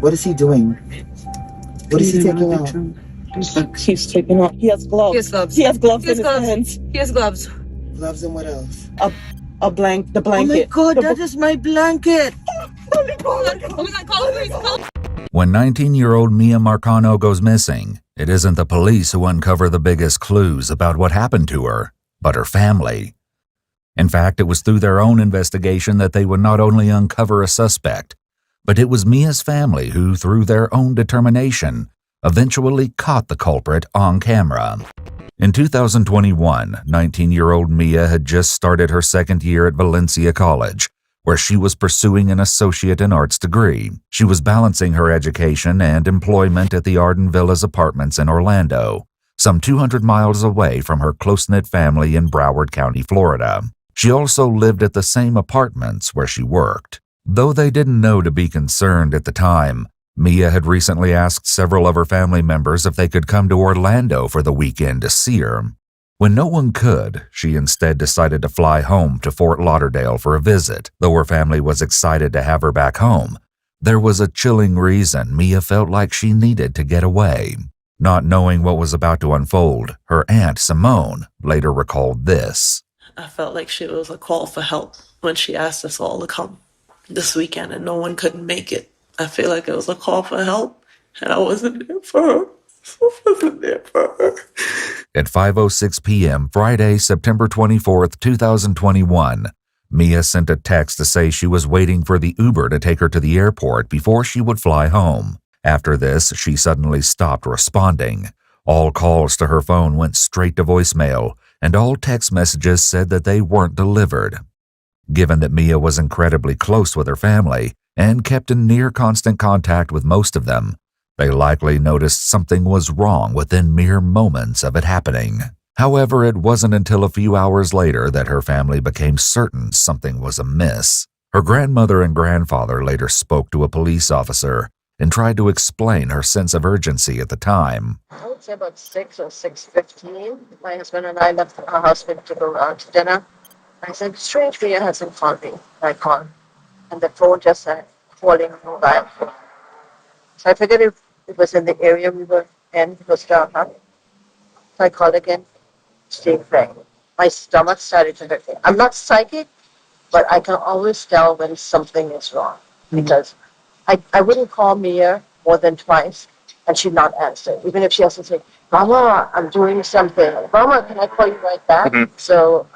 What is he doing? What is he taking out? He's taking out. He has gloves. He has gloves. He has gloves He has in gloves. his hands. He has gloves. Gloves and what else? The blanket. Oh my God, that is my blanket. Oh my God, call the police, call. When 19-year-old Miya Marcona goes missing, it isn't the police who uncover the biggest clues about what happened to her, but her family. In fact, it was through their own investigation that they would not only uncover a suspect, but it was Miya's family who, through their own determination, eventually caught the culprit on camera. In 2021, 19-year-old Miya had just started her second year at Valencia College, where she was pursuing an associate in arts degree. She was balancing her education and employment at the Arden Villas apartments in Orlando, some 200 miles away from her close-knit family in Broward County, Florida. She also lived at the same apartments where she worked. Though they didn't know to be concerned at the time, Miya had recently asked several of her family members if they could come to Orlando for the weekend to see her. When no one could, she instead decided to fly home to Fort Lauderdale for a visit. Though her family was excited to have her back home, there was a chilling reason Miya felt like she needed to get away. Not knowing what was about to unfold, her aunt Simone later recalled this. I felt like she was a call for help when she asked us all to come this weekend and no one couldn't make it. I feel like it was a call for help and I wasn't there for her. At 5:06 p.m. Friday, September 24th, 2021, Miya sent a text to say she was waiting for the Uber to take her to the airport before she would fly home. After this, she suddenly stopped responding. All calls to her phone went straight to voicemail, and all text messages said that they weren't delivered. Given that Miya was incredibly close with her family and kept in near constant contact with most of them, they likely noticed something was wrong within mere moments of it happening. However, it wasn't until a few hours later that her family became certain something was amiss. Her grandmother and grandfather later spoke to a police officer and tried to explain her sense of urgency at the time. I would say about 6 or 6:15. My husband and I left our husband to go out to dinner. I said, strange, Miya hasn't called me. I called, and the phone just said, calling mobile phone. So I figured if it was in the area we were in, it was dark. So I called again, same thing. My stomach started to hurt. I'm not psychic, but I can always tell when something is wrong. Because I wouldn't call Miya more than twice, and she'd not answer. Even if she has to say, Mama, I'm doing something. Mama, can I call you right back? So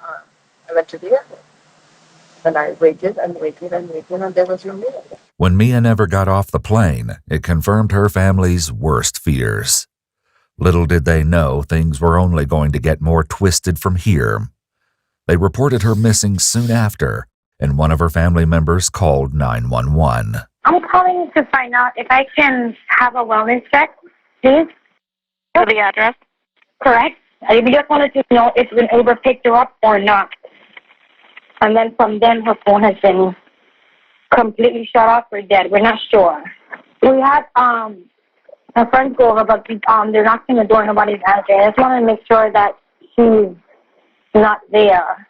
I went to the airport. And I waited and waited and waited, and there was no Miya. When Miya never got off the plane, it confirmed her family's worst fears. Little did they know things were only going to get more twisted from here. They reported her missing soon after, and one of her family members called 911. I'm calling to find out if I can have a wellness check, please. For the address? Correct. I just wanted to know if an Uber picked her up or not. And then from then, her phone has been completely shut off or dead. We're not sure. We had a friend go over, but they're knocking the door. Nobody's answering. I just want to make sure that she's not there.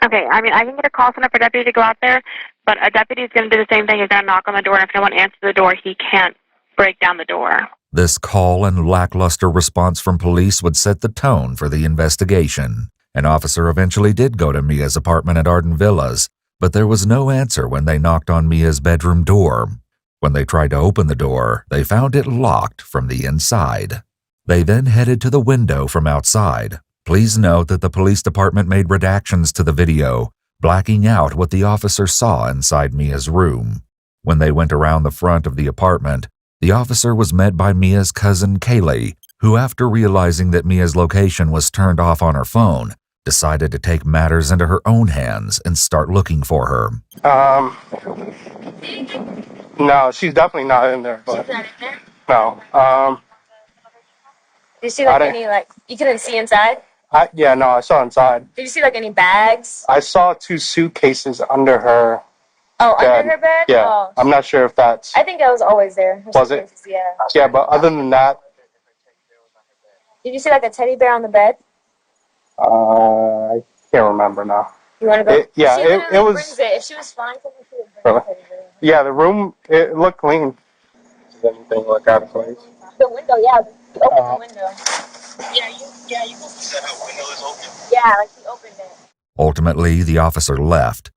Okay, I mean, I can get a call center for a deputy to go out there, but a deputy is going to do the same thing. He's going to knock on the door, and if no one answers the door, he can't break down the door. This call and lackluster response from police would set the tone for the investigation. An officer eventually did go to Miya's apartment at Arden Villas, but there was no answer when they knocked on Miya's bedroom door. When they tried to open the door, they found it locked from the inside. They then headed to the window from outside. Please note that the police department made redactions to the video, blacking out what the officer saw inside Miya's room. When they went around the front of the apartment, the officer was met by Miya's cousin Kaylee, who, after realizing that Miya's location was turned off on her phone, decided to take matters into her own hands and start looking for her. No, she's definitely not in there. But, she's not in there? No. Did you see you couldn't see inside? No, I saw inside. Did you see any bags? I saw 2 suitcases under her bed. Under her bed? Yeah, Oh. I'm not sure if that's... I think that was always there. Was it? Yeah. Yeah, but other than that... Did you see a teddy bear on the bed? I can't remember now. You want to go? It was... Brings it. If she was fine, she would bring Really? the teddy bear. Yeah, the room, it looked clean. anything look out of place? The window, yeah. He opened the window. Yeah, you can see that her window is open? Yeah, like he opened it. Ultimately, the officer left.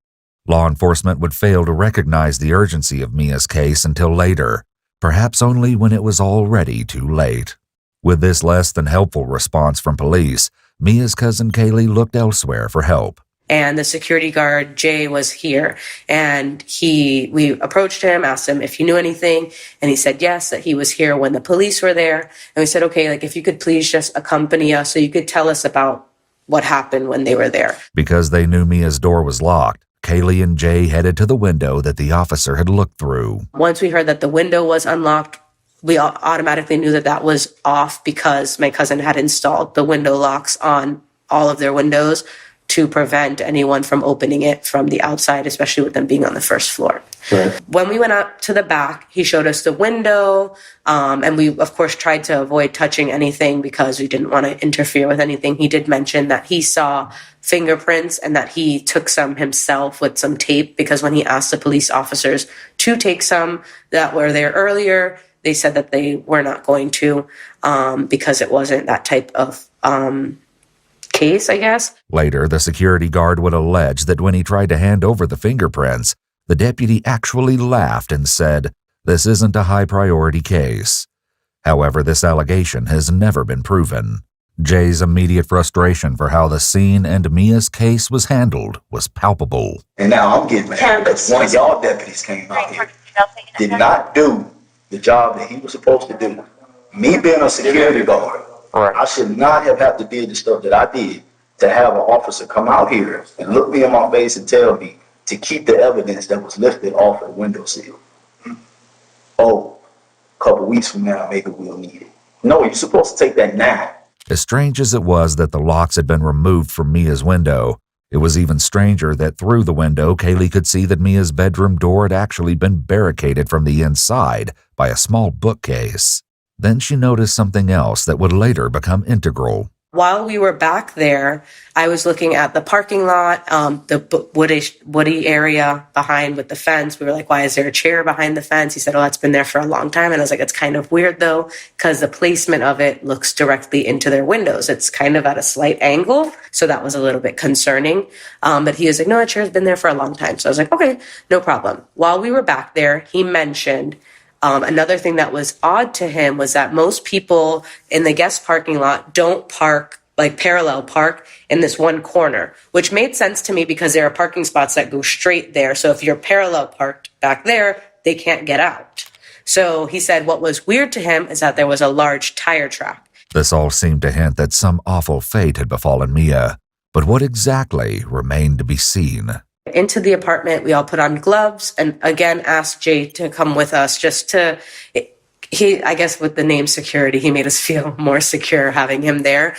Law enforcement would fail to recognize the urgency of Mia's case until later, perhaps only when it was already too late. With this less than helpful response from police, Mia's cousin Kaylee looked elsewhere for help. And the security guard, Jay, was here. And we approached him, asked him if he knew anything. And he said yes, that he was here when the police were there. And we said, okay, like if you could please just accompany us so you could tell us about what happened when they were there. Because they knew Mia's door was locked, Kaylee and Jay headed to the window that the officer had looked through. Once we heard that the window was unlocked, we automatically knew that that was off because my cousin had installed the window locks on all of their windows to prevent anyone from opening it from the outside, especially with them being on the first floor. Right. When we went up to the back, he showed us the window, and we, of course, tried to avoid touching anything because we didn't want to interfere with anything. He did mention that he saw fingerprints and that he took some himself with some tape because when he asked the police officers to take some that were there earlier, they said that they were not going to because it wasn't that type of case, I guess. Later, the security guard would allege that when he tried to hand over the fingerprints, the deputy actually laughed and said, "This isn't a high-priority case." However, this allegation has never been proven. Jay's immediate frustration for how the scene and Mia's case was handled was palpable. And now I'm getting mad because one of y'all deputies came out here, did not do the job that he was supposed to do. Me being a security guard, I should not have had to do the stuff that I did to have an officer come out here and look me in my face and tell me to keep the evidence that was lifted off of the windowsill. Oh, a couple weeks from now, maybe we'll need it. No, you're supposed to take that now. As strange as it was that the locks had been removed from Mia's window, it was even stranger that through the window, Kaylee could see that Mia's bedroom door had actually been barricaded from the inside by a small bookcase. Then she noticed something else that would later become integral. While we were back there, I was looking at the parking lot, the woody area behind with the fence. We were like, why is there a chair behind the fence? He said, oh, that's been there for a long time. And I was like, it's kind of weird, though, because the placement of it looks directly into their windows. It's kind of at a slight angle. So that was a little bit concerning. But he was like, no, that chair's been there for a long time. So I was like, okay, no problem. While we were back there, he mentioned another thing that was odd to him was that most people in the guest parking lot don't park, like parallel park in this one corner, which made sense to me because there are parking spots that go straight there. So if you're parallel parked back there, they can't get out. So he said what was weird to him is that there was a large tire track. This all seemed to hint that some awful fate had befallen Mia, but what exactly remained to be seen. Into the apartment, we all put on gloves and again asked Jay to come with us just to, I guess with the name security, he made us feel more secure having him there.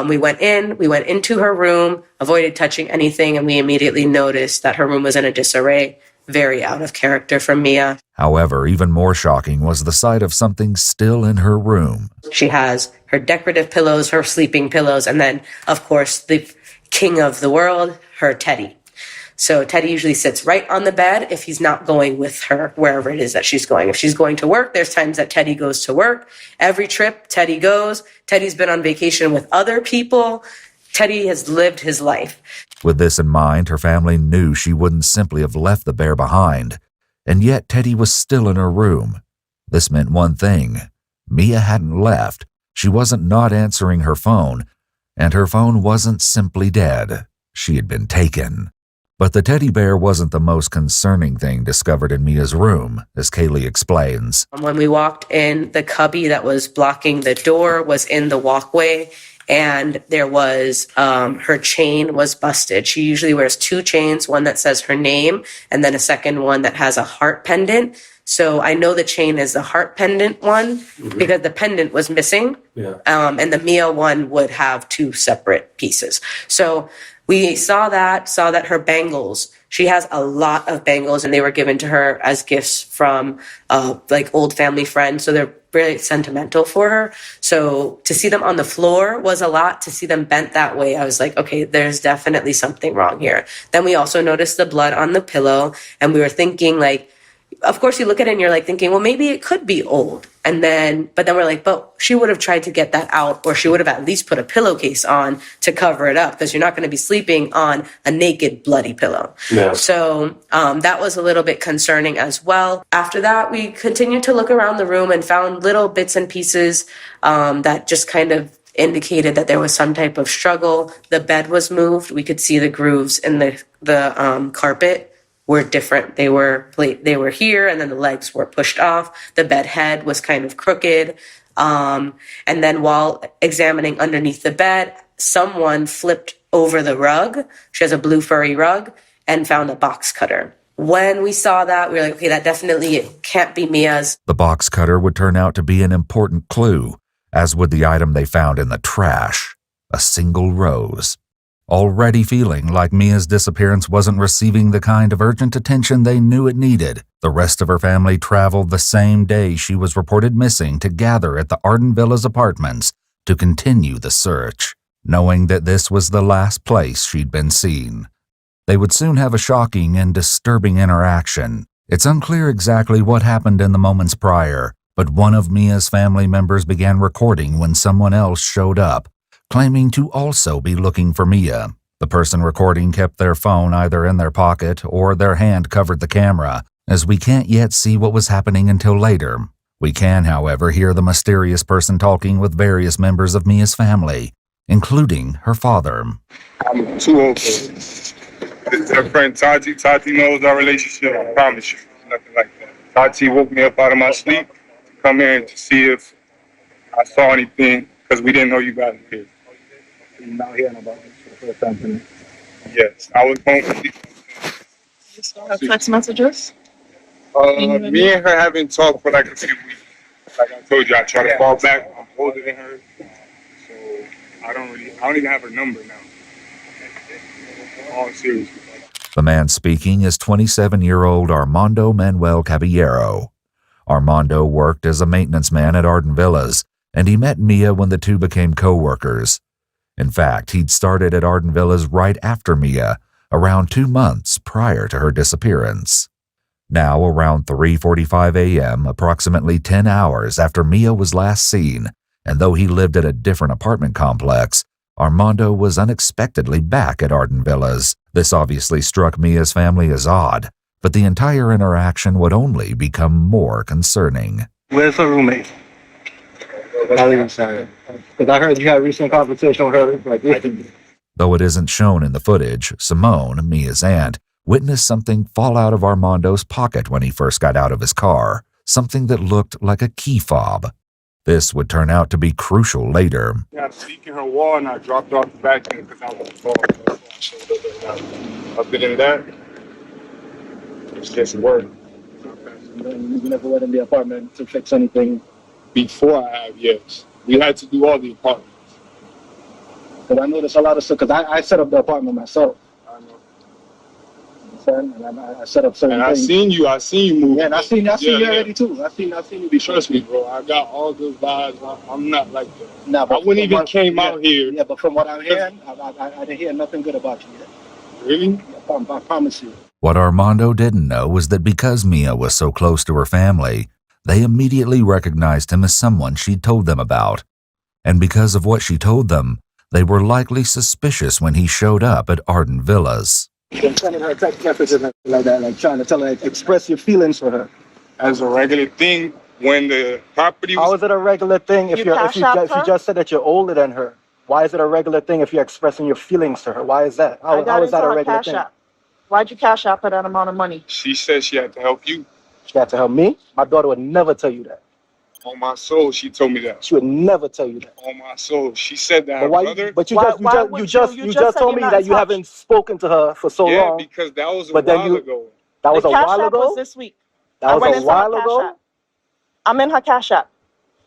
We went into her room, avoided touching anything, and we immediately noticed that her room was in a disarray, very out of character from Mia. However, even more shocking was the sight of something still in her room. She has her decorative pillows, her sleeping pillows, and then, of course, the king of the world, her teddy. So Teddy usually sits right on the bed if he's not going with her wherever it is that she's going. If she's going to work, there's times that Teddy goes to work. Every trip, Teddy goes. Teddy's been on vacation with other people. Teddy has lived his life. With this in mind, her family knew she wouldn't simply have left the bear behind. And yet Teddy was still in her room. This meant one thing. Mia hadn't left. She wasn't not answering her phone. And her phone wasn't simply dead. She had been taken. But the teddy bear wasn't the most concerning thing discovered in Mia's room, as Kaylee explains. When we walked in, the cubby that was blocking the door was in the walkway, and there was, her chain was busted. She usually wears two chains, one that says her name, and then a second one that has a heart pendant. So I know the chain is the heart pendant one because the pendant was missing. Yeah. And the Mia one would have two separate pieces. So we saw that her bangles, she has a lot of bangles and they were given to her as gifts from like old family friends. So they're really sentimental for her. So to see them on the floor was a lot. To see them bent that way, I was like, okay, there's definitely something wrong here. Then we also noticed the blood on the pillow and we were thinking like, of course you look at it and you're like thinking, well, maybe it could be old. But then we're like, but she would have tried to get that out, or she would have at least put a pillowcase on to cover it up, because you're not going to be sleeping on a naked, bloody pillow. Yeah. So that was a little bit concerning as well. After that, we continued to look around the room and found little bits and pieces that just kind of indicated that there was some type of struggle. The bed was moved. We could see the grooves in the carpet were different. They were here, and then the legs were pushed off. The bed head was kind of crooked. And then while examining underneath the bed, someone flipped over the rug. She has a blue furry rug, and found a box cutter. When we saw that, we were like, okay, that definitely can't be Mia's. The box cutter would turn out to be an important clue, as would the item they found in the trash, a single rose. Already feeling like Mia's disappearance wasn't receiving the kind of urgent attention they knew it needed, the rest of her family traveled the same day she was reported missing to gather at the Arden Villas apartments to continue the search, knowing that this was the last place she'd been seen. They would soon have a shocking and disturbing interaction. It's unclear exactly what happened in the moments prior, but one of Mia's family members began recording when someone else showed up, claiming to also be looking for Miya. The person recording kept their phone either in their pocket or their hand covered the camera, as we can't yet see what was happening until later. We can, however, hear the mysterious person talking with various members of Mia's family, including her father. I'm too old for this. This is her friend Tati. Tati knows our relationship, I promise you. Nothing like that. Tati woke me up out of my sleep to come here to see if I saw anything, because we didn't know you guys were here. You're not hearing about this for the first time tonight. Yes, I was home. You still have text messages? Me and her haven't talked for like a few weeks. Like I told you, I try to fall back. I'm older than her, so I don't even have her number now. All seriously. The man speaking is 27-year-old Armando Manuel Caballero. Armando worked as a maintenance man at Arden Villas, and he met Miya when the two became co-workers. In fact, he'd started at Arden Villas right after Miya, around 2 months prior to her disappearance. Now, around 3:45 a.m., approximately 10 hours after Miya was last seen, and though he lived at a different apartment complex, Armando was unexpectedly back at Arden Villas. This obviously struck Miya's family as odd, but the entire interaction would only become more concerning. Where's her roommate? I'll even say it. Because I heard you had a recent conversation with her. Like, Though it isn't shown in the footage, Simone, Miya's aunt, witnessed something fall out of Armando's pocket when he first got out of his car, something that looked like a key fob. This would turn out to be crucial later. Yeah, I'm seeking her wall, and I dropped off the back end because I was called. Other than that, it's just work. you never went in the apartment to fix anything. Before I have, yes. We had to do all the apartments. But I noticed a lot of stuff, because I set up the apartment myself. I know. And I set up certain and things. I seen you move. Yeah, and I seen you already too. I seen you be Trust me, bro. I got all good vibes. I'm not like that. Nah, I wouldn't even came out here. Yeah, but from what I'm hearing, I didn't hear nothing good about you yet. Really? I promise you. What Armando didn't know was that because Miya was so close to her family, they immediately recognized him as someone she'd told them about. And because of what she told them, they were likely suspicious when he showed up at Arden Villas. You're sending her text messages like that, like trying to tell her, express your feelings for her. As a regular thing, when the property was... How is it a regular thing if you just said that you're older than her? Why is it a regular thing if you're expressing your feelings to her? Why is that? How is that a regular thing? Why'd you cash out for that amount of money? She said she had to help you. She had to help me? My daughter would never tell you that. On my soul, she told me that. She would never tell you that. On my soul, she said that her brother. But you just told me that you haven't spoken to her for so long. Yeah, because that was a while ago. That was a while ago. Was this week. That was a while ago. I'm in her cash app.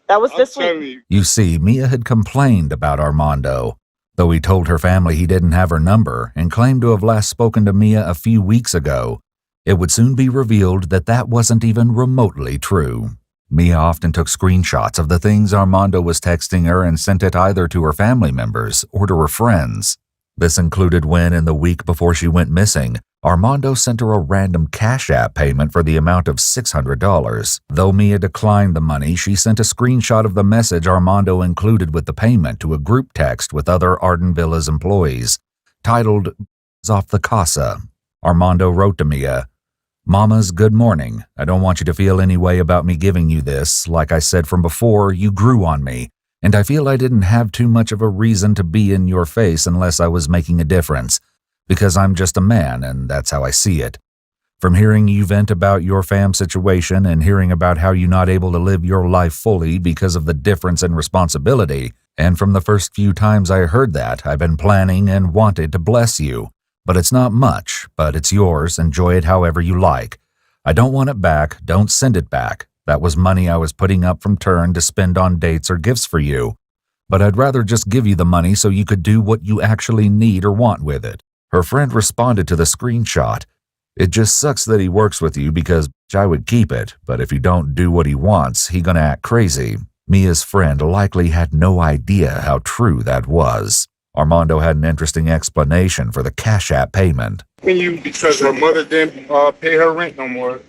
That was this week. You see, Miya had complained about Armando. Though he told her family he didn't have her number and claimed to have last spoken to Miya a few weeks ago, it would soon be revealed that that wasn't even remotely true. Miya often took screenshots of the things Armando was texting her and sent it either to her family members or to her friends. This included when, in the week before she went missing, Armando sent her a random Cash App payment for the amount of $600. Though Miya declined the money, she sent a screenshot of the message Armando included with the payment to a group text with other Arden Villas employees, titled "Off the Casa." Armando wrote to Miya, "Mama's good morning. I don't want you to feel any way about me giving you this. Like I said from before, you grew on me, and I feel I didn't have too much of a reason to be in your face unless I was making a difference. Because I'm just a man, and that's how I see it. From hearing you vent about your fam situation and hearing about how you're not able to live your life fully because of the difference in responsibility, and from the first few times I heard that, I've been planning and wanted to bless you. But it's not much, but it's yours. Enjoy it however you like. I don't want it back. Don't send it back. That was money I was putting up from turn to spend on dates or gifts for you. But I'd rather just give you the money so you could do what you actually need or want with it." Her friend responded to the screenshot, "It just sucks that he works with you because I would keep it, but if you don't do what he wants, he gonna act crazy." Mia's friend likely had no idea how true that was. Armando had an interesting explanation for the Cash App payment. Because her mother didn't pay her rent no more.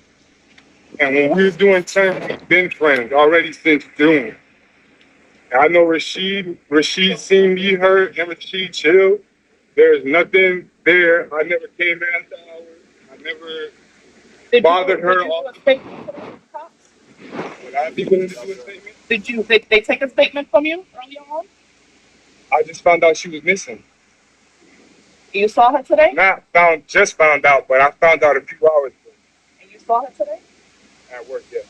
And when we was doing time, we've been friends already since June. And I know Rashid seen me, her, and Rashid chilled. There's nothing there. I never came in after hours. I never bothered her. Did you do a statement for the cops? Would I be willing to do a statement? Did they take a statement from you earlier on? I just found out she was missing. You saw her today? Just found out, but I found out a few hours ago. And you saw her today? At work, yes.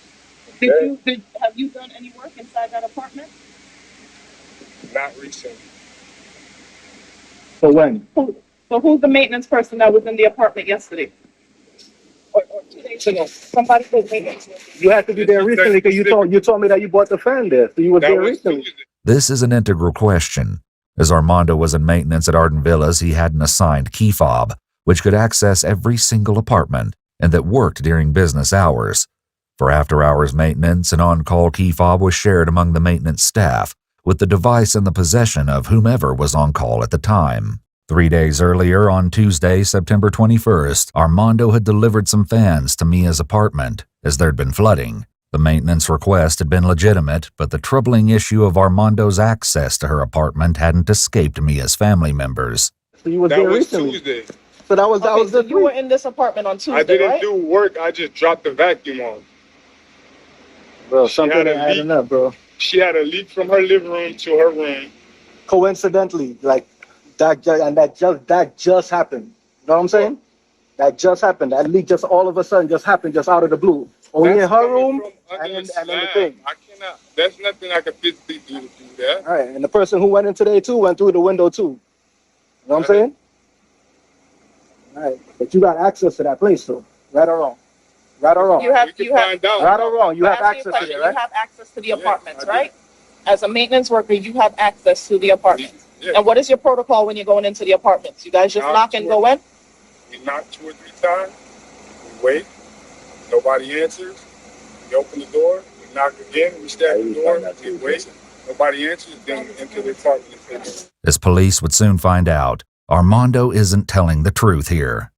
Have you done any work inside that apartment? Not recently. So when? So who's the maintenance person that was in the apartment yesterday? Or 2 days ago? Somebody was maintenance. You had to be there recently because you told me that you bought the fan there, so you were there recently. This is an integral question. As Armando was in maintenance at Arden Villas, he had an assigned key fob, which could access every single apartment, and that worked during business hours. For after-hours maintenance, an on-call key fob was shared among the maintenance staff, with the device in the possession of whomever was on call at the time. 3 days earlier, on Tuesday, September 21st, Armando had delivered some fans to Mia's apartment, as there'd been flooding. The maintenance request had been legitimate, but the troubling issue of Armando's access to her apartment hadn't escaped Mia's family members. So you were there recently. Tuesday. So that was So you were in this apartment on Tuesday, I didn't right? do work. I just dropped the vacuum on. Bro, something ain't adding up, bro. She had a leak from her living room to her room. Coincidentally, like that just happened. You know what I'm saying? That just happened. That leak just all of a sudden just happened just out of the blue. Only in her room and in the thing. I cannot. There's nothing I can physically do to do that. All right, and the person who went in today too went through the window too. You know what I'm saying? All right, but you got access to that place though, right or wrong? Right or wrong? You have right or wrong? You have access to it, right? You have access to the apartments, right? As a maintenance worker, you have access to the apartments. Yeah. And what is your protocol when you're going into the apartments? You guys just knock and go in? We knock 2 or 3 times. We wait. Nobody answers. We open the door. We knock again. We stab the door. We wait. Nobody answers. Then enter the apartment. As police would soon find out, Armando isn't telling the truth here.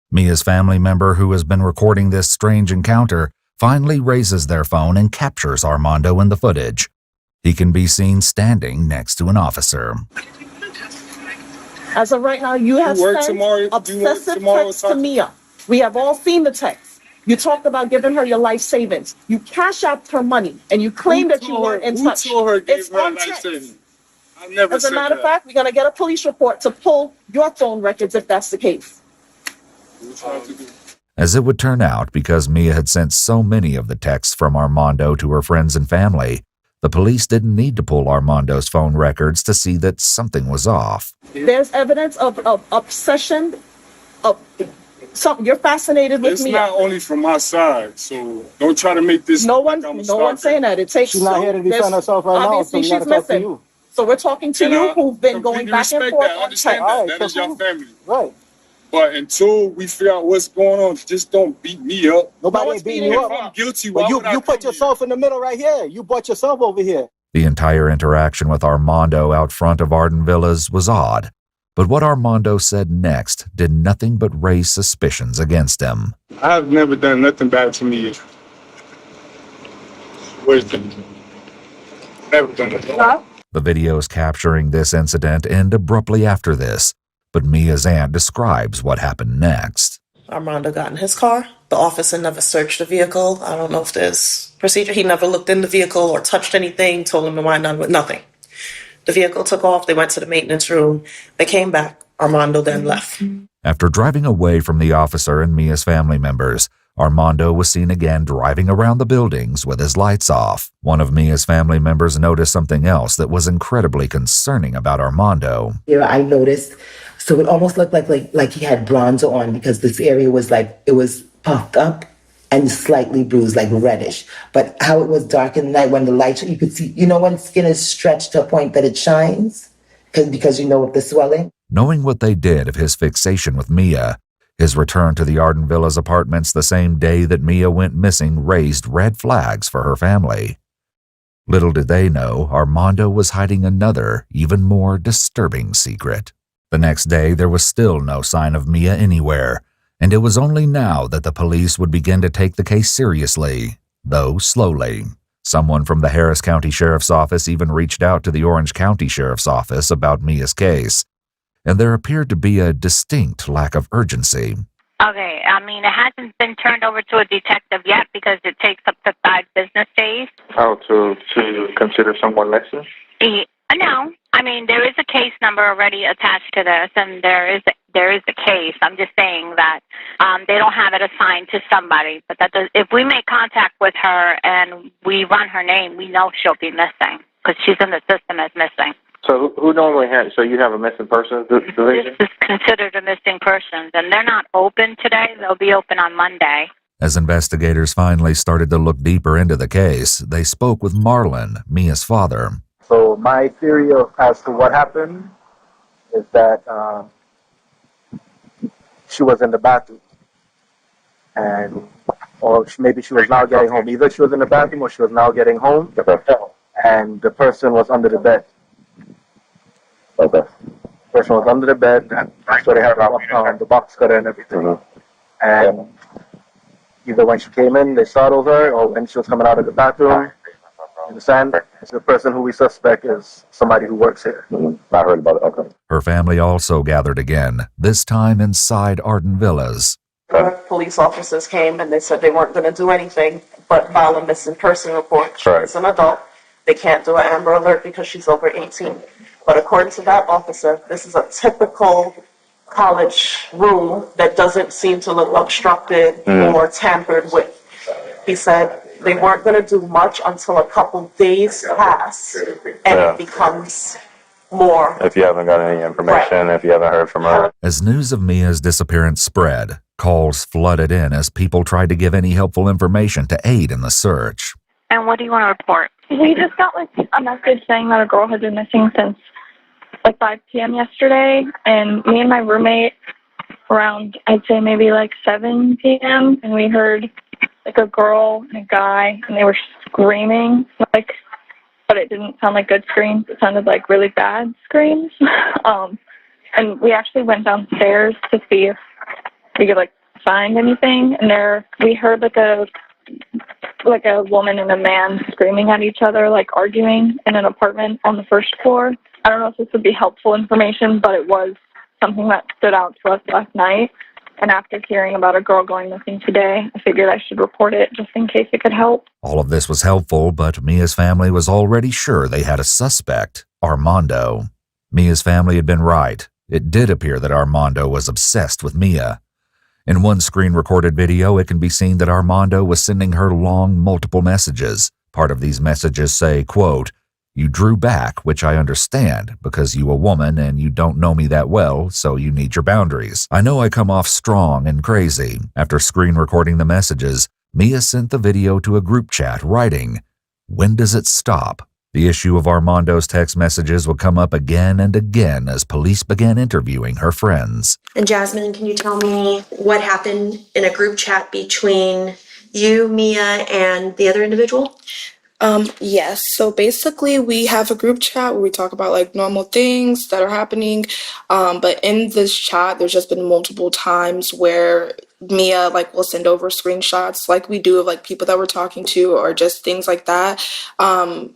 Mia's family member, who has been recording this strange encounter, finally raises their phone and captures Armando in the footage. He can be seen standing next to an officer. As of right now, you have sent obsessive texts to Miya. We have all seen the text. You talked about giving her your life savings. You cash out her money, and you claim that you weren't in touch. Who told her It's give her on life text. savings? I never As a said matter of that. fact, we're going to get a police report to pull your phone records if that's the case. As it would turn out, because Miya had sent so many of the texts from Armando to her friends and family, the police didn't need to pull Armando's phone records to see that something was off. There's evidence of obsession, of something. You're fascinated with It's Miya. not only from my side, so don't try to make this. No one's saying that. It takes. She's not here to defend herself right now, so Obviously, we gotta she's talk to missing. you. So we're talking to And you, I who've been going completely back and respect forth that. I on understand text. that. That is your family. Right. But until we figure out what's going on, just don't beat me up. Nobody ain't beating you If I'm up. guilty, But why you would I put come yourself in the middle right here. You brought yourself over here. The entire interaction with Armando out front of Arden Villas was odd. But what Armando said next did nothing but raise suspicions against him. I've never done nothing bad to me. Never done it. The videos capturing this incident end abruptly after this, but Mia's aunt describes what happened next. Armando got in his car. The officer never searched the vehicle. I don't know if there's procedure. He never looked in the vehicle or touched anything, told him to wind down with nothing. The vehicle took off. They went to the maintenance room. They came back. Armando then left. After driving away from the officer and Mia's family members, Armando was seen again driving around the buildings with his lights off. One of Mia's family members noticed something else that was incredibly concerning about Armando. Here I noticed, so it almost looked like he had bronzer on because this area was like, it was puffed up and slightly bruised, like reddish. But how it was dark in the night when the light, you could see, when skin is stretched to a point that it shines, because of the swelling. Knowing what they did of his fixation with Mia, his return to the Arden Villas apartments the same day that Mia went missing raised red flags for her family. Little did they know, Armando was hiding another, even more disturbing secret. The next day, there was still no sign of Mia anywhere, and it was only now that the police would begin to take the case seriously, though slowly. Someone from the Harris County Sheriff's Office even reached out to the Orange County Sheriff's Office about Mia's case, and there appeared to be a distinct lack of urgency. Okay, it hasn't been turned over to a detective yet because it takes up to 5 business days. How to consider someone missing? No, there is a case number already attached to this, and there is a case. I'm just saying that they don't have it assigned to somebody, but if we make contact with her and we run her name, we know she'll be missing because she's in the system as missing. So who normally has? So you have a missing persons division? This is considered a missing persons, and they're not open today. They'll be open on Monday. As investigators finally started to look deeper into the case, they spoke with Marlon, Mia's father. So my theory as to what happened is that she was in the bathroom, or maybe she was now getting home. Either she was in the bathroom or she was now getting home, and the person was under the bed. Okay. The person was under the bed, and so they had the box cutter and everything. And either when she came in, they startled her, or when she was coming out of the bathroom. You understand? The person who we suspect is somebody who works here. I heard about it. Okay. Her family also gathered again, this time inside Arden Villas. Police officers came and they said they weren't going to do anything but file a missing person report. She's an adult. They can't do an Amber Alert because she's over 18. But according to that officer, this is a typical college room that doesn't seem to look obstructed or tampered with. He said they weren't going to do much until a couple days pass and it becomes more. If you haven't got any information, if you haven't heard from her. As news of Mia's disappearance spread, calls flooded in as people tried to give any helpful information to aid in the search. And what do you want to report? We just got a message saying that a girl had been missing since 5 p.m. yesterday, and me and my roommate around, I'd say maybe 7 p.m., and we heard a girl and a guy, and they were screaming, but it didn't sound like good screams. It sounded like really bad screams. And we actually went downstairs to see if we could find anything, and we heard a woman and a man screaming at each other, arguing in an apartment on the first floor. I don't know if this would be helpful information, but it was something that stood out to us last night. And after hearing about a girl going missing today, I figured I should report it just in case it could help. All of this was helpful, but Mia's family was already sure they had a suspect, Armando. Mia's family had been right. It did appear that Armando was obsessed with Mia. In one screen-recorded video, it can be seen that Armando was sending her long, multiple messages. Part of these messages say, quote, "You drew back, which I understand, because you a woman and you don't know me that well, so you need your boundaries. I know I come off strong and crazy." After screen-recording the messages, Mia sent the video to a group chat, writing, "When does it stop?" The issue of Armando's text messages would come up again and again as police began interviewing her friends. And Jasmine, can you tell me what happened in a group chat between you, Mia, and the other individual? Yes. So basically, we have a group chat where we talk about like normal things that are happening. But in this chat, there's just been multiple times where Mia like will send over screenshots like we do of like people that we're talking to or just things like that.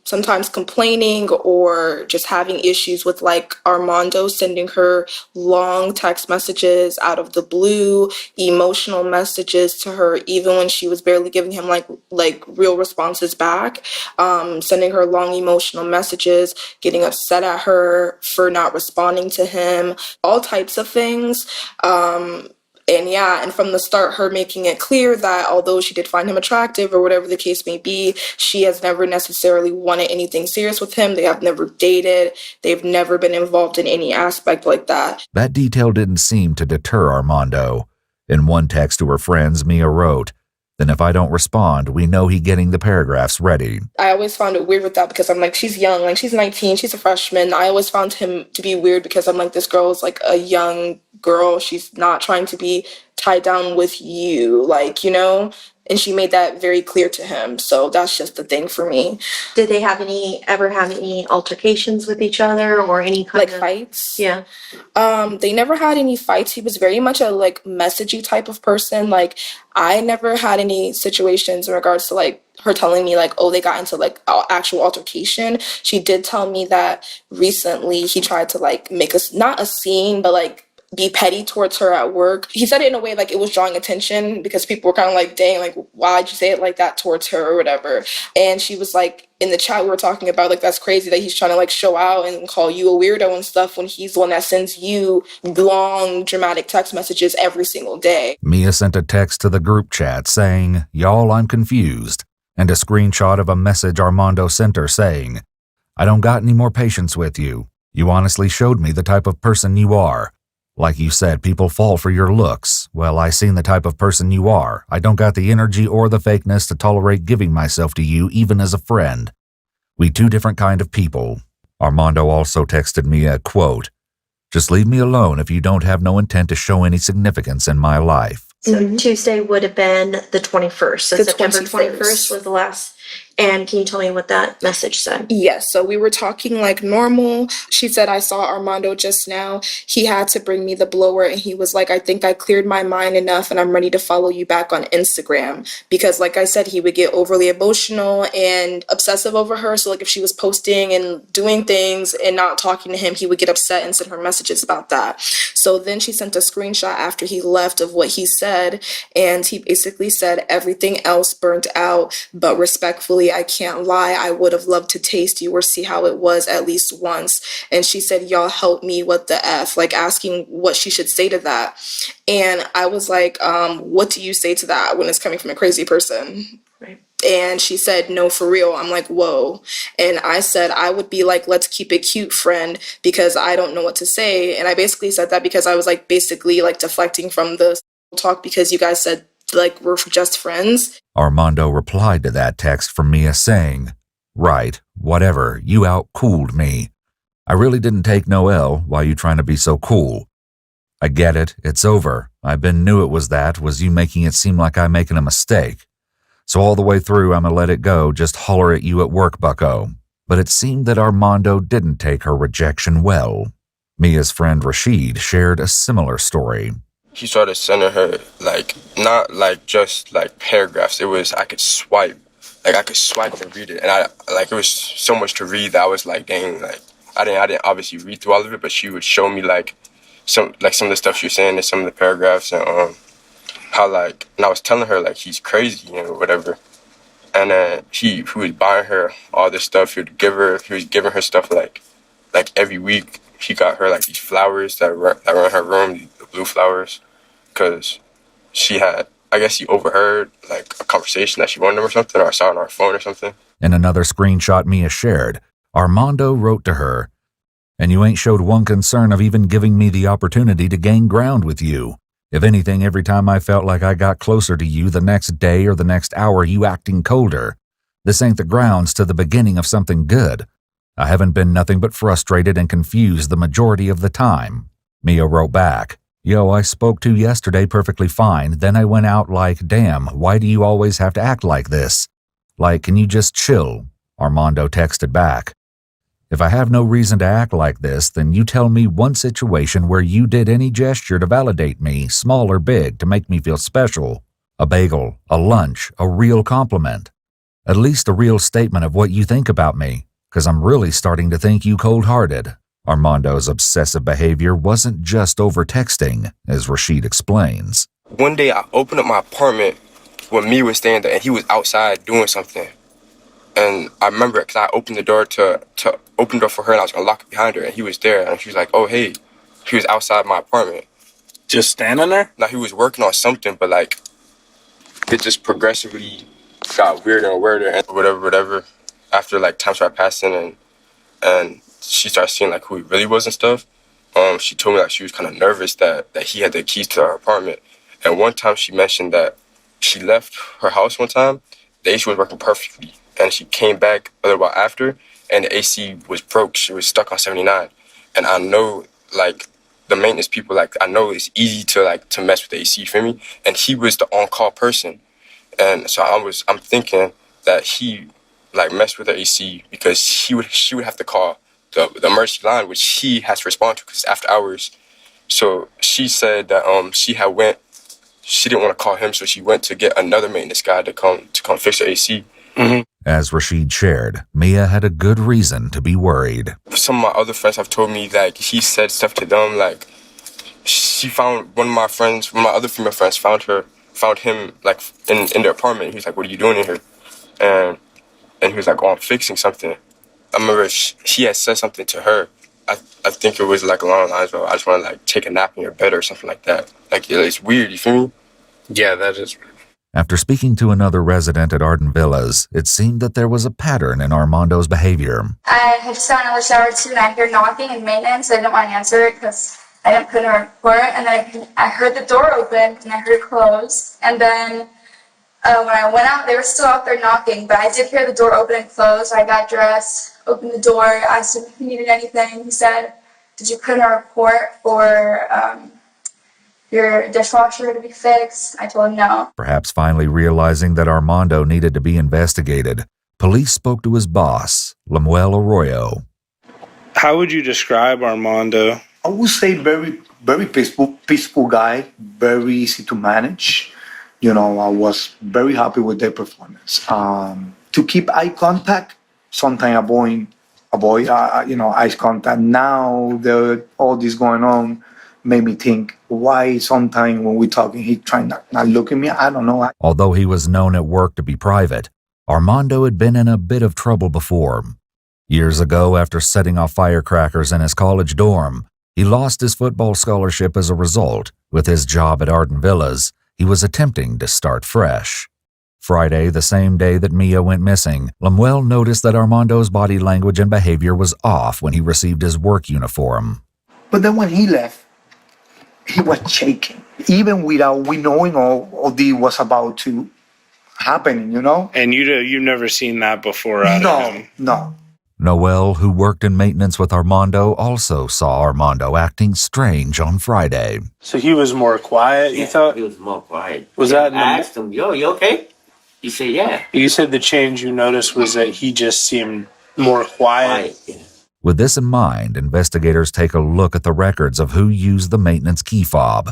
Sometimes complaining or just having issues with like Armando sending her long text messages out of the blue, emotional messages to her even when she was barely giving him like real responses back, sending her long emotional messages, getting upset at her for not responding to him, all types of things. And from the start, her making it clear that although she did find him attractive or whatever the case may be, she has never necessarily wanted anything serious with him. They have never dated. They've never been involved in any aspect like that. That detail didn't seem to deter Armando. In one text to her friends, Mia wrote, "Then if I don't respond, we know he getting the paragraphs ready." I always found it weird with that because I'm like, she's young, like she's 19, she's a freshman. I always found him to be weird because I'm like, this girl is like a young girl. She's not trying to be tied down with you, like, you know? And she made that very clear to him. So that's just the thing for me. Did they ever have any altercations with each other or any kind Like of fights? Yeah. They never had any fights. He was very much a like messagey type of person. Like I never had any situations in regards to like her telling me like, oh, they got into like actual altercation. She did tell me that recently he tried to like make us not a scene, but like be petty towards her at work. He said it in a way like it was drawing attention because people were kind of like, dang, like why'd you say it like that towards her or whatever. And she was like, in the chat we were talking about, like that's crazy that he's trying to like show out and call you a weirdo and stuff when he's the one that sends you long dramatic text messages every single day. Mia sent a text to the group chat saying, "Y'all, I'm confused," and a screenshot of a message Armando sent her saying, "I don't got any more patience with you. You honestly showed me the type of person you are. Like you said, people fall for your looks. Well, I seen the type of person you are. I don't got the energy or the fakeness to tolerate giving myself to you even as a friend. We two different kind of people." Armando also texted me a quote, "Just leave me alone if you don't have no intent to show any significance in my life." So Tuesday would have been the 21st. So The September 21st. 21st was the last. And can you tell me what that message said? Yes, so we were talking like normal. She said, "I saw Armando just now. He had to bring me the blower and he was like, I think I cleared my mind enough and I'm ready to follow you back on Instagram." Because like I said, he would get overly emotional and obsessive over her. So like if she was posting and doing things and not talking to him, he would get upset and send her messages about that. So then she sent a screenshot after he left of what he said. And he basically said, "Everything else burnt out, but respectfully, I can't lie. I would have loved to taste you or see how it was at least once." And she said, "Y'all help me, what the F?" Like asking what she should say to that. And I was like, what do you say to that when it's coming from a crazy person? Right. And she said, "No, for real." I'm like, whoa. And I said, I would be like, "Let's keep it cute, friend," because I don't know what to say. And I basically said that because I was like basically like deflecting from the talk because you guys said like we're just friends. Armando replied to that text from Mia saying, "Right, whatever, you out-cooled me. I really didn't take no L. Why you trying to be so cool? I get it, it's over. I been knew it was you making it seem like I'm making a mistake. So all the way through I'ma let it go, just holler at you at work, bucko." But it seemed that Armando didn't take her rejection well. Mia's friend Rashid shared a similar story. He started sending her, like, not like just like paragraphs. It was, I could swipe and read it. And it was so much to read that I was like, dang, like, I didn't obviously read through all of it, but she would show me like some of the stuff she was saying in some of the paragraphs and how like, and I was telling her like he's crazy, you know, whatever. And he was buying her all this stuff. He was giving her stuff like every week. He got her like these flowers that were in her room, the blue flowers, because she had, I guess he overheard like a conversation that she wanted him or something, or I saw it on her phone or something. In another screenshot Mia shared, Armando wrote to her, "And you ain't showed one concern of even giving me the opportunity to gain ground with you. If anything, every time I felt like I got closer to you the next day or the next hour, you acting colder. This ain't the grounds to the beginning of something good. I haven't been nothing but frustrated and confused the majority of the time." Mia wrote back, "Yo, I spoke to yesterday perfectly fine. Then I went out like, damn, why do you always have to act like this? Like, can you just chill? Armando texted back. If I have no reason to act like this, then you tell me one situation where you did any gesture to validate me, small or big, to make me feel special. A bagel, a lunch, a real compliment. At least a real statement of what you think about me, because I'm really starting to think you cold-hearted. Armando's obsessive behavior wasn't just over texting, as Rashid explains. One day I opened up my apartment when Mia was staying there, and he was outside doing something. And I remember it because I opened the door to open the door for her, and I was going to lock it behind her, and he was there, and she was like, oh, hey. He was outside my apartment. Just standing there? Now, he was working on something, but, like, it just progressively got weirder and weirder, and whatever. After, like, time started passing, and she started seeing, like, who he really was and stuff, she told me, like, she was kind of nervous that he had the keys to her apartment. And one time she mentioned that she left her house one time, the AC was working perfectly, and she came back a little while after, and the AC was broke. She was stuck on 79. And I know, like, the maintenance people, like, I know it's easy to mess with the AC, you feel me? And he was the on-call person. And so I'm thinking that he, like, messed with the AC because she would have to call the emergency line, which he has to respond to because it's after hours. So she said that she didn't want to call him, so she went to get another maintenance guy to come fix the AC. Mm-hmm. As Rashid shared, Mia had a good reason to be worried. Some of my other friends have told me that he said stuff to them, like she found one of my other female friends found him like in the apartment. He was like, "What are you doing in here?" And he was like, "Oh, I'm fixing something." I remember she had said something to her. I think it was like along the lines of, "I just want to like take a nap in your bed" or something like that. Like, it's weird, you feel me? Yeah, that is weird. After speaking to another resident at Arden Villas, it seemed that there was a pattern in Armando's behavior. I had just gotten out of the shower too, and I heard knocking and maintenance. I didn't want to answer it because I didn't put in a report. And then I heard the door open and I heard it close. And then when I went out, they were still out there knocking, but I did hear the door open and close. I got dressed, opened the door, asked him if he needed anything. He said, "Did you put in a report for your dishwasher to be fixed?" I told him no. Perhaps finally realizing that Armando needed to be investigated, police spoke to his boss, Lemuel Arroyo. How would you describe Armando? I would say very, very peaceful guy, very easy to manage. You know, I was very happy with their performance. To keep eye contact, sometimes avoid eye contact. Now all this going on made me think, why sometimes when we're talking, he trying not look at me? I don't know. Although he was known at work to be private, Armando had been in a bit of trouble before. Years ago, after setting off firecrackers in his college dorm, he lost his football scholarship as a result. With his job at Arden Villas, he was attempting to start fresh. Friday, the same day that Mia went missing, Lemuel noticed that Armando's body language and behavior was off when he received his work uniform. But then when he left, he was shaking, even without we knowing all this was about to happen, you know? And you've never seen that before out of him? No. Noel, who worked in maintenance with Armando, also saw Armando acting strange on Friday. So he was more quiet, you thought? He was more quiet. Was that... I asked him, "Yo, you okay?" He said, "Yeah." You said the change you noticed was that he just seemed more quiet. Yeah. With this in mind, investigators take a look at the records of who used the maintenance key fob.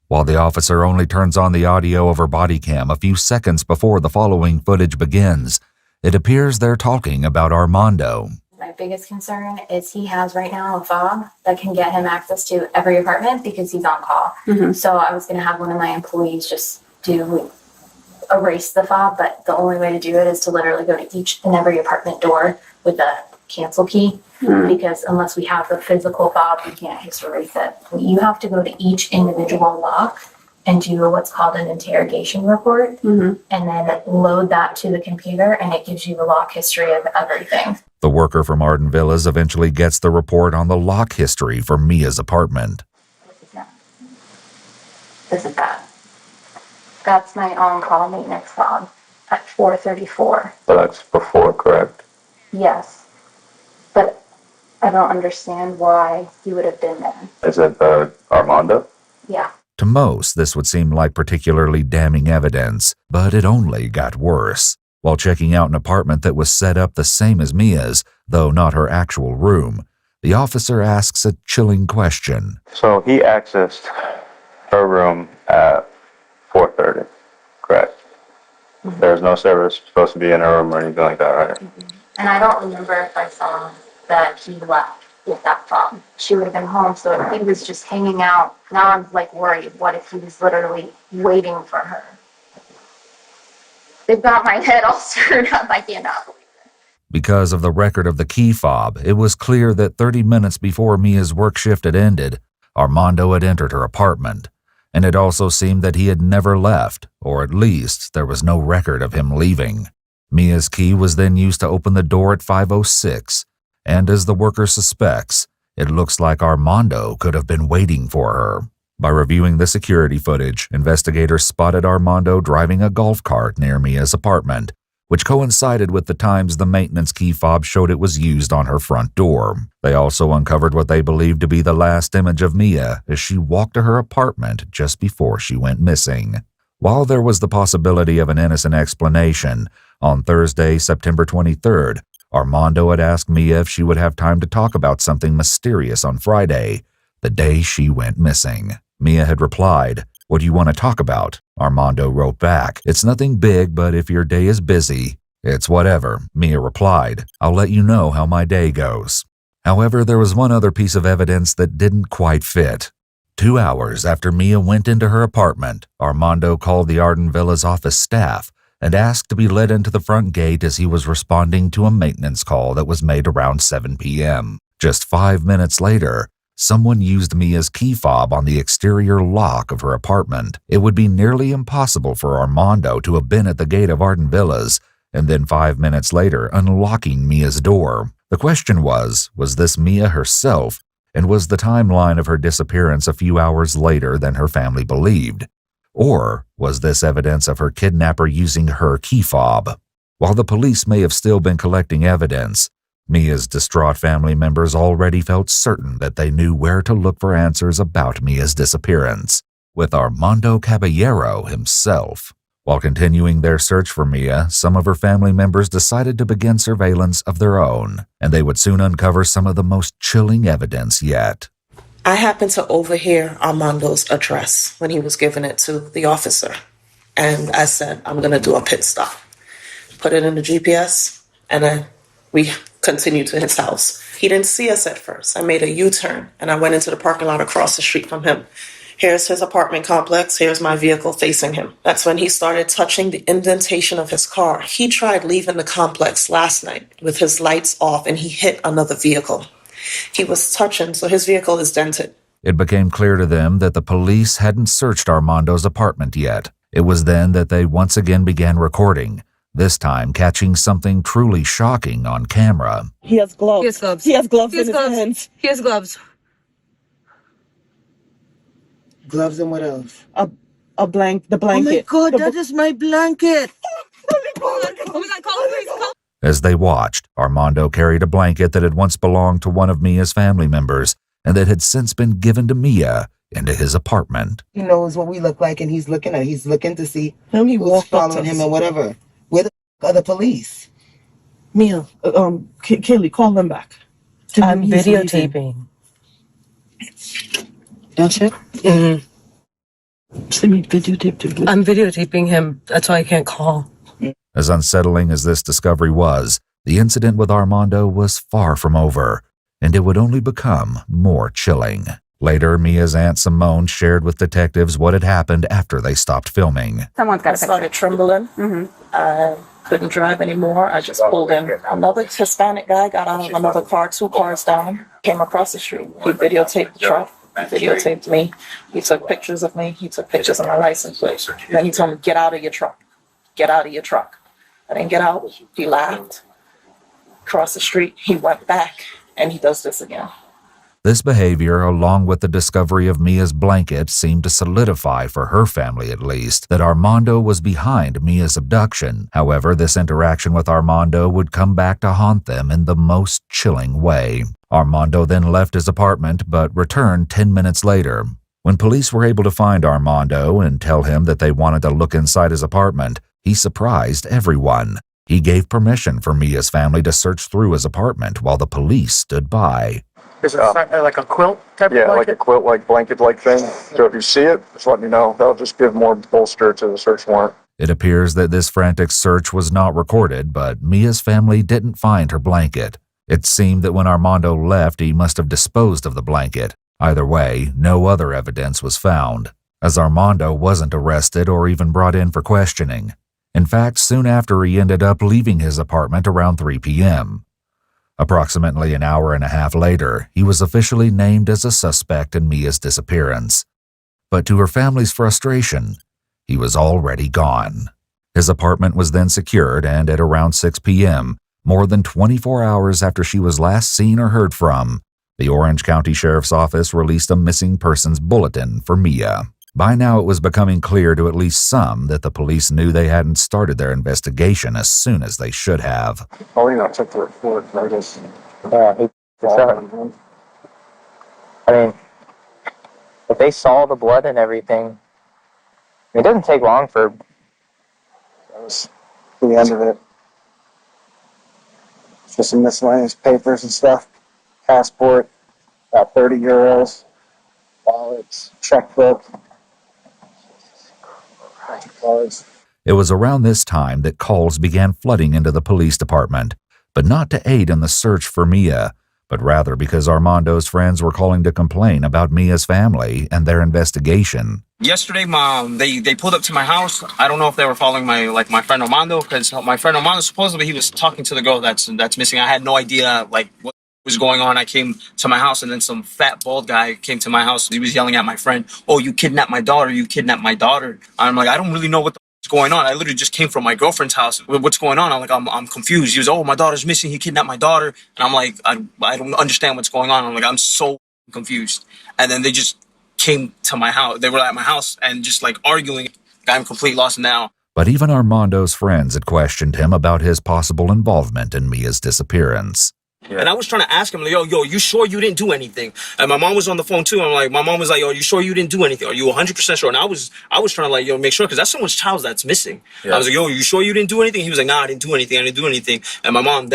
While the officer only turns on the audio of her body cam a few seconds before the following footage begins, it appears they're talking about Armando. My biggest concern is he has right now a fob that can get him access to every apartment because he's on call. Mm-hmm. So I was going to have one of my employees just erase the fob, but the only way to do it is to literally go to each and every apartment door with the cancel key, because unless we have the physical fob, we can't just erase it. You have to go to each individual lock and do what's called an interrogation report, and then load that to the computer, and it gives you the lock history of everything. The worker from Arden Villas eventually gets the report on the lock history for Mia's apartment. This is that. That's my on-call maintenance fob at 4:34. So that's before, correct? Yes. But I don't understand why he would have been there. Is it Armando? Yeah. To most, this would seem like particularly damning evidence, but it only got worse. While checking out an apartment that was set up the same as Mia's, though not her actual room, the officer asks a chilling question. So he accessed her room at 4:30, correct? There's no service supposed to be in her room or anything like that, right? And I don't remember if I saw that he left with that fob. She would have been home, so if he was just hanging out, now I'm like worried. What if he was literally waiting for her? They've got my head all screwed up. I cannot believe it. Because of the record of the key fob, it was clear that 30 minutes before Mia's work shift had ended, Armando had entered her apartment. And it also seemed that he had never left, or at least there was no record of him leaving. Mia's key was then used to open the door at 5:06, and as the worker suspects, it looks like Armando could have been waiting for her. By reviewing the security footage, investigators spotted Armando driving a golf cart near Mia's apartment, which coincided with the times the maintenance key fob showed it was used on her front door. They also uncovered what they believed to be the last image of Miya as she walked to her apartment just before she went missing. While there was the possibility of an innocent explanation, on Thursday, September 23rd, Armando had asked Miya if she would have time to talk about something mysterious on Friday, the day she went missing. Miya had replied, "What do you want to talk about?" Armando wrote back, "It's nothing big, but if your day is busy." "It's whatever," Miya replied. "I'll let you know how my day goes." However, there was one other piece of evidence that didn't quite fit. 2 hours after Miya went into her apartment, Armando called the Arden Villa's office staff and asked to be let into the front gate as he was responding to a maintenance call that was made around 7 p.m. Just 5 minutes later, someone used Mia's key fob on the exterior lock of her apartment. It would be nearly impossible for Armando to have been at the gate of Arden Villas and then 5 minutes later unlocking Mia's door. The question was this Miya herself, and was the timeline of her disappearance a few hours later than her family believed? Or was this evidence of her kidnapper using her key fob? While the police may have still been collecting evidence, Mia's distraught family members already felt certain that they knew where to look for answers about Mia's disappearance, with Armando Caballero himself. While continuing their search for Miya, some of her family members decided to begin surveillance of their own, and they would soon uncover some of the most chilling evidence yet. I happened to overhear Armando's address when he was giving it to the officer. And I said, I'm going to do a pit stop. Put it in the GPS, and then we continued to his house. He didn't see us at first. I made a U-turn, and I went into the parking lot across the street from him. Here's his apartment complex. Here's my vehicle facing him. That's when he started touching the indentation of his car. He tried leaving the complex last night with his lights off, and he hit another vehicle. He was touching, so his vehicle is dented. It became clear to them that the police hadn't searched Armando's apartment yet. It was then that they once again began recording, this time catching something truly shocking on camera. He has gloves. He has gloves. He has gloves He has in gloves. his hands. He has gloves. Gloves and what else? The blanket. Oh my God, that is my blanket. Oh my God, call the police. As they watched, Armando carried a blanket that had once belonged to one of Mia's family members and that had since been given to Miya into his apartment. He knows what we look like, and he's looking to see He who's walked up following to him us. or whatever. Where the are the police? Miya, Kaylee, call them back. I'm He's videotaping. Don't you? I'm videotaping him. That's why I can't call. As unsettling as this discovery was, the incident with Armando was far from over, and it would only become more chilling. Later, Mia's Aunt Simone shared with detectives what had happened after they stopped filming. Someone's got I started trembling. I couldn't drive anymore. I just pulled in. Another Hispanic guy got out of another car, 2 cars down, came across the street. He videotaped the truck. He videotaped me. He took pictures of me. He took pictures of my license plate. Then he told me, get out of your truck. Get out of your truck. I didn't get out. He laughed. Across the street, he went back, and he does this again. This behavior, along with the discovery of Mia's blanket, seemed to solidify, for her family at least, that Armando was behind Mia's abduction. However, this interaction with Armando would come back to haunt them in the most chilling way. Armando then left his apartment, but returned 10 minutes later. When police were able to find Armando and tell him that they wanted to look inside his apartment, he surprised everyone. He gave permission for Mia's family to search through his apartment while the police stood by. Is it like a quilt type of blanket? Yeah, like a quilt-like blanket-like thing. So if you see it, just let me know. That'll just give more bolster to the search warrant. It appears that this frantic search was not recorded, but Mia's family didn't find her blanket. It seemed that when Armando left, he must have disposed of the blanket. Either way, no other evidence was found, as Armando wasn't arrested or even brought in for questioning. In fact, soon after, he ended up leaving his apartment around 3 p.m. Approximately an hour and a half later, he was officially named as a suspect in Mia's disappearance. But to her family's frustration, he was already gone. His apartment was then secured, and at around 6 p.m., more than 24 hours after she was last seen or heard from, the Orange County Sheriff's Office released a missing persons bulletin for Mia. By now, it was becoming clear to at least some that the police knew they hadn't started their investigation as soon as they should have. Oh, you know, check the report, I guess. I mean, if they saw the blood and everything, it doesn't take long for... That was the end of it. Just some miscellaneous papers and stuff. Passport, about 30 euros. Wallets, checkbook. Cards. It was around this time that calls began flooding into the police department, but not to aid in the search for Mia, but rather because Armando's friends were calling to complain about Mia's family and their investigation. Yesterday, they pulled up to my house. I don't know if they were following my friend Armando, because my friend Armando, supposedly he was talking to the girl that's missing. I had no idea what was going on. I came to my house, and then some fat bald guy came to my house. He was yelling at my friend, "Oh, you kidnapped my daughter! You kidnapped my daughter!" I'm like, I don't really know what's going on. I literally just came from my girlfriend's house. What's going on? I'm confused. He was, "Oh, my daughter's missing. He kidnapped my daughter." And I'm like, I don't understand what's going on. I'm like, I'm so confused. And then they just came to my house. They were at my house and just like arguing. I'm completely lost now. But even Armando's friends had questioned him about his possible involvement in Mia's disappearance. Yeah. And I was trying to ask him, like, yo, you sure you didn't do anything? And my mom was on the phone too. I'm like, my mom was like, yo, you sure you didn't do anything? Are you 100% sure? And I was trying to like, make sure, because that's someone's child that's missing. Yeah. I was like, yo, you sure you didn't do anything? He was like, nah, I didn't do anything. I didn't do anything. And my mom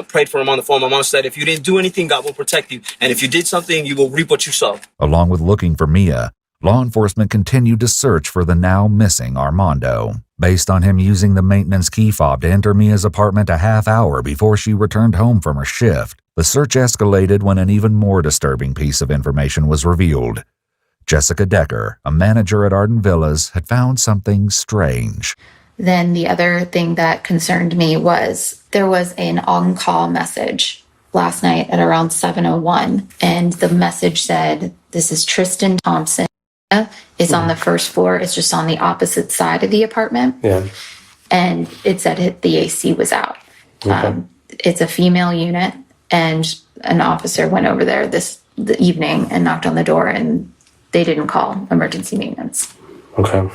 prayed for him on the phone. My mom said, if you didn't do anything, God will protect you. And if you did something, you will reap what you sow. Along with looking for Mia, law enforcement continued to search for the now missing Armando. Based on him using the maintenance key fob to enter Mia's apartment a half hour before she returned home from her shift, the search escalated when an even more disturbing piece of information was revealed. Jessica Decker, a manager at Arden Villas, had found something strange. Then the other thing that concerned me was there was an on-call message last night at around 7:01, and the message said, "This is Tristan Thompson. It's on the first floor. It's just on the opposite side of the apartment." Yeah. And it said the AC was out. Okay. It's a female unit, and an officer went over there the evening and knocked on the door, and they didn't call emergency maintenance. Okay.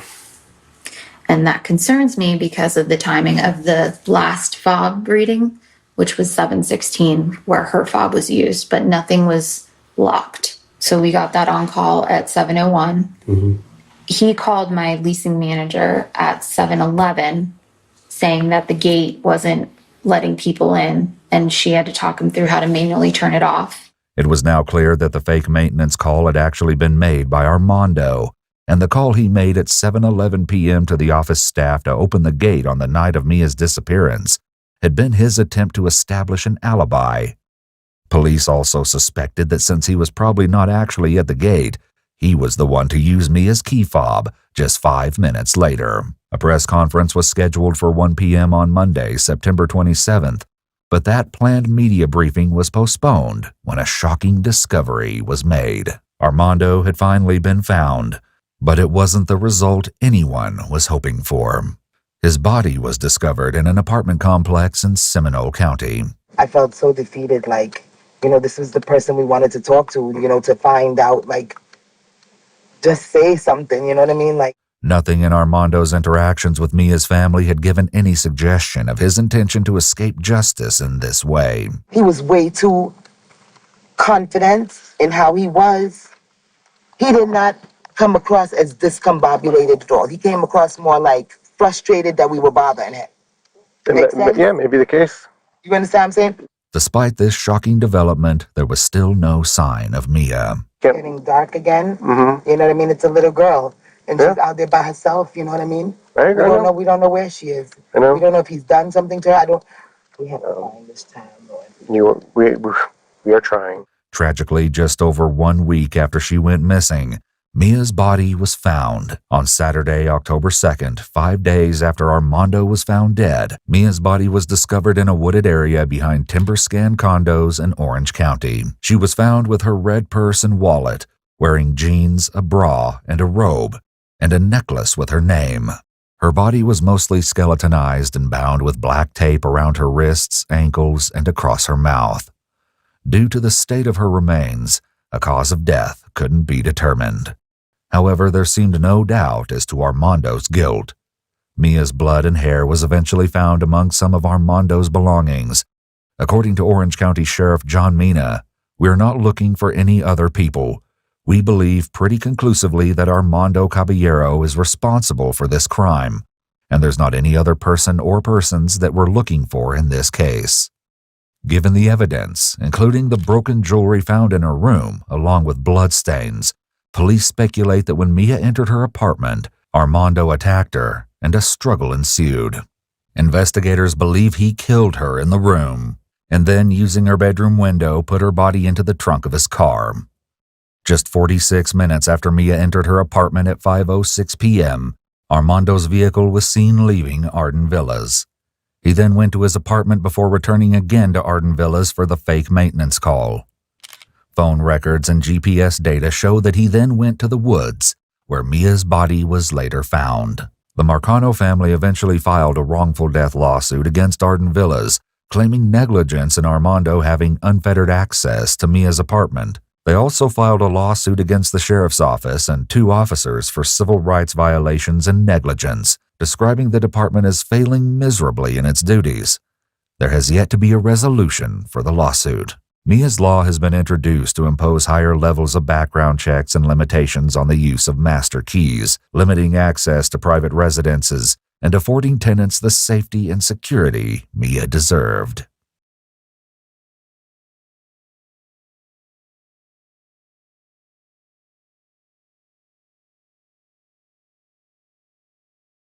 And that concerns me because of the timing of the last fob reading, which was 7:16, where her fob was used, but nothing was locked. So we got that on call at 7:01. Mm-hmm. He called my leasing manager at 7:11, saying that the gate wasn't letting people in, and she had to talk him through how to manually turn it off. It was now clear that the fake maintenance call had actually been made by Armando, and the call he made at 7:11 p.m. to the office staff to open the gate on the night of Mia's disappearance had been his attempt to establish an alibi. Police also suspected that since he was probably not actually at the gate, he was the one to use Mia's key fob just 5 minutes later. A press conference was scheduled for 1 p.m. on Monday, September 27th, but that planned media briefing was postponed when a shocking discovery was made. Armando had finally been found, but it wasn't the result anyone was hoping for. His body was discovered in an apartment complex in Seminole County. I felt so defeated, like, this was the person we wanted to talk to, to find out, like, just say something, you know what I mean? Like, nothing in Armando's interactions with Mia's family had given any suggestion of his intention to escape justice in this way. He was way too confident in how he was. He did not come across as discombobulated at all. He came across more like frustrated that we were bothering him. Yeah, maybe the case. You understand what I'm saying? Despite this shocking development, there was still no sign of Miya. Getting dark again. Mm-hmm. You know what I mean? It's a little girl, and she's out there by herself. You know what I mean? We don't know. We don't know where she is. I know. We don't know if he's done something to her. We have to find this time, Lord. We are trying. Tragically, just over 1 week after she went missing, Mia's body was found. On Saturday, October 2nd, 5 days after Armando was found dead, Mia's body was discovered in a wooded area behind timber-scan condos in Orange County. She was found with her red purse and wallet, wearing jeans, a bra, and a robe, and a necklace with her name. Her body was mostly skeletonized and bound with black tape around her wrists, ankles, and across her mouth. Due to the state of her remains, a cause of death couldn't be determined. However, there seemed no doubt as to Armando's guilt. Mia's blood and hair was eventually found among some of Armando's belongings. According to Orange County Sheriff John Mina, "We're not looking for any other people. We believe pretty conclusively that Armando Caballero is responsible for this crime, and there's not any other person or persons that we're looking for in this case." Given the evidence, including the broken jewelry found in her room, along with bloodstains, police speculate that when Miya entered her apartment, Armando attacked her, and a struggle ensued. Investigators believe he killed her in the room, and then, using her bedroom window, put her body into the trunk of his car. Just 46 minutes after Miya entered her apartment at 5:06 p.m., Armando's vehicle was seen leaving Arden Villas. He then went to his apartment before returning again to Arden Villas for the fake maintenance call. Phone records and GPS data show that he then went to the woods, where Mia's body was later found. The Marcano family eventually filed a wrongful death lawsuit against Arden Villas, claiming negligence in Armando having unfettered access to Mia's apartment. They also filed a lawsuit against the sheriff's office and 2 officers for civil rights violations and negligence, describing the department as failing miserably in its duties. There has yet to be a resolution for the lawsuit. Mia's law has been introduced to impose higher levels of background checks and limitations on the use of master keys, limiting access to private residences, and affording tenants the safety and security Miya deserved.